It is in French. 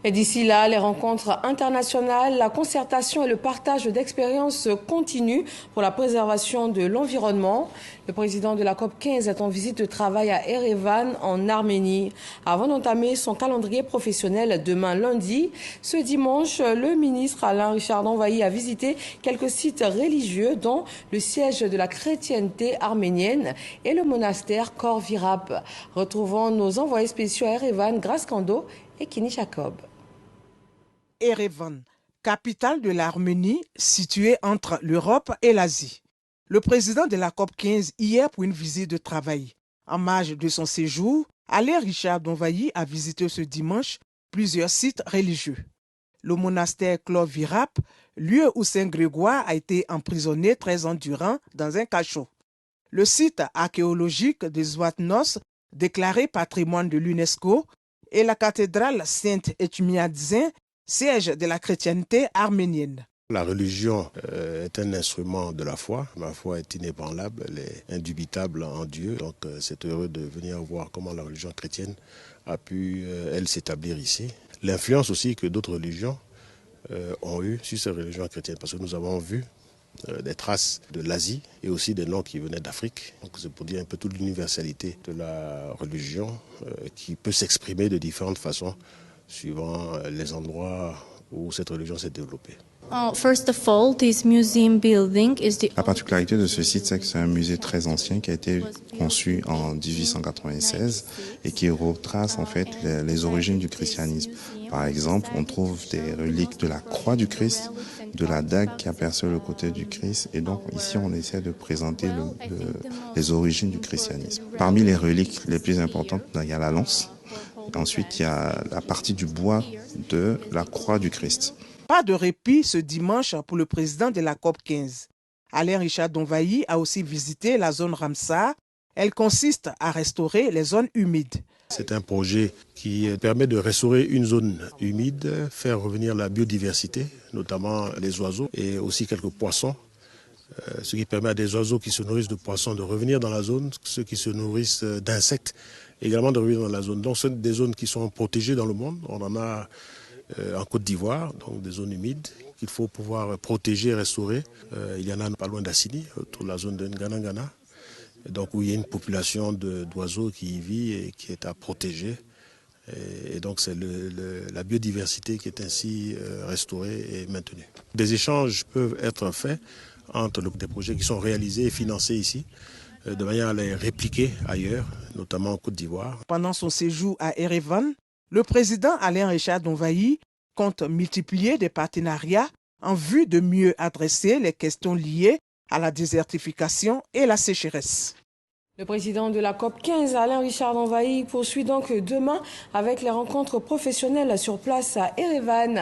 Et d'ici là, les rencontres internationales, la concertation et le partage d'expériences continuent pour la préservation de l'environnement. Le président de la COP15 est en visite de travail à Erevan, en Arménie. Avant d'entamer son calendrier professionnel demain lundi, ce dimanche, le ministre Alain Richard Danvayi a visité quelques sites religieux, dont le siège de la chrétienté arménienne et le monastère Khor Virap. Retrouvons nos envoyés spéciaux à Erevan, Grace Kando et Kini Jacob. Erevan, capitale de l'Arménie, située entre l'Europe et l'Asie. Le président de la COP15 hier pour une visite de travail. En marge de son séjour, Alain Richard Danvayi a visité ce dimanche plusieurs sites religieux. Le monastère Khor Virap, lieu où Saint Grégoire a été emprisonné 13 ans durant dans un cachot. Le site archéologique de Zouatnos, déclaré patrimoine de l'UNESCO, et la cathédrale Saint-Etchmiadzin, siège de la chrétienté arménienne. La religion est un instrument de la foi. Ma foi est inébranlable, elle est indubitable en Dieu. Donc c'est heureux de venir voir comment la religion chrétienne a pu, elle, s'établir ici. L'influence aussi que d'autres religions ont eu sur ces religions chrétiennes. Parce que nous avons vu des traces de l'Asie et aussi des noms qui venaient d'Afrique. Donc c'est pour dire un peu toute l'universalité de la religion qui peut s'exprimer de différentes façons suivant les endroits où cette religion s'est développée. La particularité de ce site, c'est que c'est un musée très ancien qui a été conçu en 1896 et qui retrace en fait les origines du christianisme. Par exemple, on trouve des reliques de la croix du Christ, de la dague qui aperçoit le côté du Christ, et donc ici on essaie de présenter les origines du christianisme. Parmi les reliques les plus importantes, il y a la lance. Ensuite, il y a la partie du bois de la croix du Christ. Pas de répit ce dimanche pour le président de la COP15. Alain Richard Danvayi a aussi visité la zone Ramsar. Elle consiste à restaurer les zones humides. C'est un projet qui permet de restaurer une zone humide, faire revenir la biodiversité, notamment les oiseaux et aussi quelques poissons. Ce qui permet à des oiseaux qui se nourrissent de poissons de revenir dans la zone, ceux qui se nourrissent d'insectes également de revenir dans la zone. Donc ce sont des zones qui sont protégées dans le monde. On en a en Côte d'Ivoire, donc des zones humides qu'il faut pouvoir protéger et restaurer. Il y en a pas loin d'Assini, autour de la zone de Ngana, donc où il y a une population d'oiseaux qui y vit et qui est à protéger. Et donc c'est la biodiversité qui est ainsi restaurée et maintenue. Des échanges peuvent être faits entre des projets qui sont réalisés et financés ici, de manière à les répliquer ailleurs, notamment en Côte d'Ivoire. Pendant son séjour à Erevan, le président Alain Richard Danvayi compte multiplier des partenariats en vue de mieux adresser les questions liées à la désertification et la sécheresse. Le président de la COP15, Alain Richard Danvayi, poursuit donc demain avec les rencontres professionnelles sur place à Erevan.